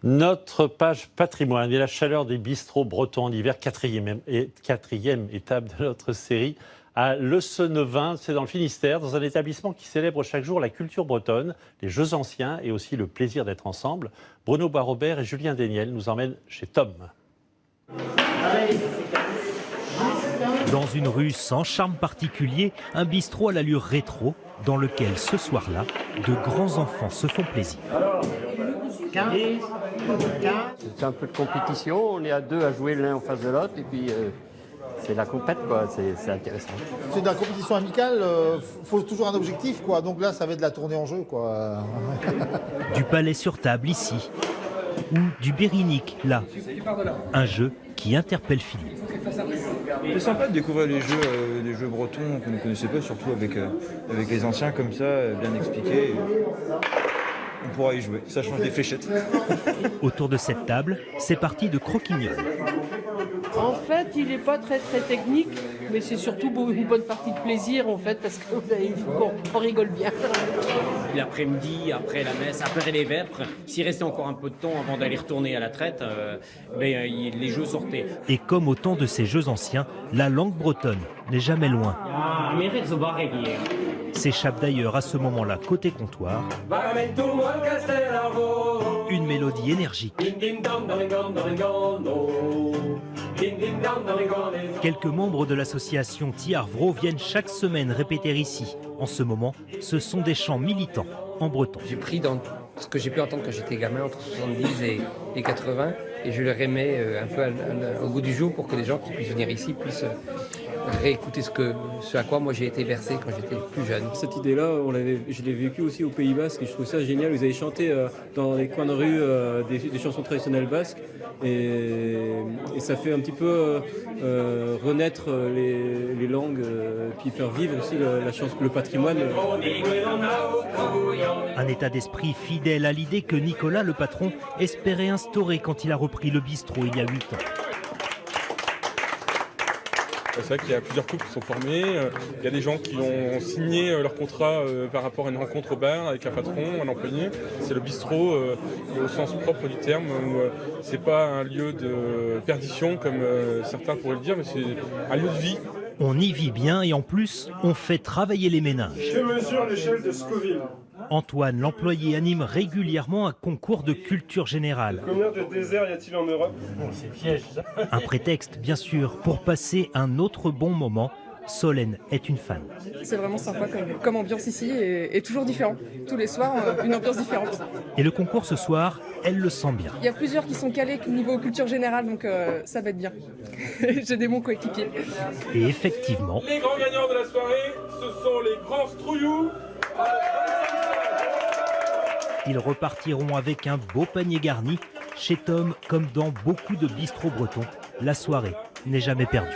Notre page patrimoine et la chaleur des bistrots bretons en hiver, quatrième étape de notre série à Le Sennevin, c'est dans le Finistère, dans un établissement qui célèbre chaque jour la culture bretonne, les jeux anciens et aussi le plaisir d'être ensemble. Bruno Bois-Robert et Julien Déniel nous emmènent chez Tom. Dans une rue sans charme particulier, un bistrot à l'allure rétro, dans lequel ce soir-là, de grands enfants se font plaisir. C'est un peu de compétition, on est à deux à jouer l'un en face de l'autre et puis c'est la compète quoi, c'est intéressant. C'est de la compétition amicale, faut toujours un objectif quoi, donc là ça va être de la tournée en jeu quoi. Du palais sur table ici, ou du Bérinique là, un jeu qui interpelle Philippe. C'est sympa de découvrir les jeux bretons qu'on ne connaissait pas, surtout avec les anciens comme ça, bien expliqués. On pourra y jouer, ça change des fléchettes. Autour de cette table, c'est parti de croquignol. En fait, il n'est pas très technique, mais c'est surtout une bonne partie de plaisir en fait, parce qu'on rigole bien. L'après-midi, après la messe, après les vêpres, s'il restait encore un peu de temps avant d'aller retourner à la traite, les jeux sortaient. Et comme au temps de ces jeux anciens, la langue bretonne n'est jamais loin. S'échappe d'ailleurs à ce moment-là côté comptoir une mélodie énergique. Quelques membres de l'association Tiarvro viennent chaque semaine répéter ici. En ce moment, ce sont des chants militants en breton. J'ai pris dans ce que j'ai pu entendre quand j'étais gamin, entre 70 et 80, et je le remets un peu au goût du jour pour que les gens qui puissent venir ici puissent réécouter ce à quoi moi j'ai été versé quand j'étais plus jeune. Cette idée-là, je l'ai vécue aussi au Pays Basque et je trouve ça génial. Vous avez chanté dans les coins de rue des chansons traditionnelles basques et ça fait un petit peu renaître les langues puis faire vivre aussi le patrimoine. Un état d'esprit fidèle à l'idée que Nicolas, le patron, espérait instaurer quand il a repris le bistrot il y a 8 ans. C'est vrai qu'il y a plusieurs couples qui sont formés, il y a des gens qui ont signé leur contrat par rapport à une rencontre au bar avec un patron, un employé. C'est le bistrot au sens propre du terme, où c'est pas un lieu de perdition comme certains pourraient le dire, mais c'est un lieu de vie. On y vit bien et en plus, on fait travailler les ménages. Que mesure l'échelle de Scoville ? Antoine, l'employé, anime régulièrement un concours de culture générale. Combien de déserts y a-t-il en Europe ? C'est piège ça. Un prétexte, bien sûr, pour passer un autre bon moment. Solène est une fan. C'est vraiment sympa comme ambiance ici et toujours différent. Tous les soirs, une ambiance différente. Et le concours ce soir, elle le sent bien. Il y a plusieurs qui sont calés niveau culture générale, donc ça va être bien. J'ai des bons coéquipiers. Et effectivement... Les grands gagnants de la soirée, ce sont les grands Strouillous. Ils repartiront avec un beau panier garni. Chez Tom, comme dans beaucoup de bistrots bretons, la soirée n'est jamais perdue.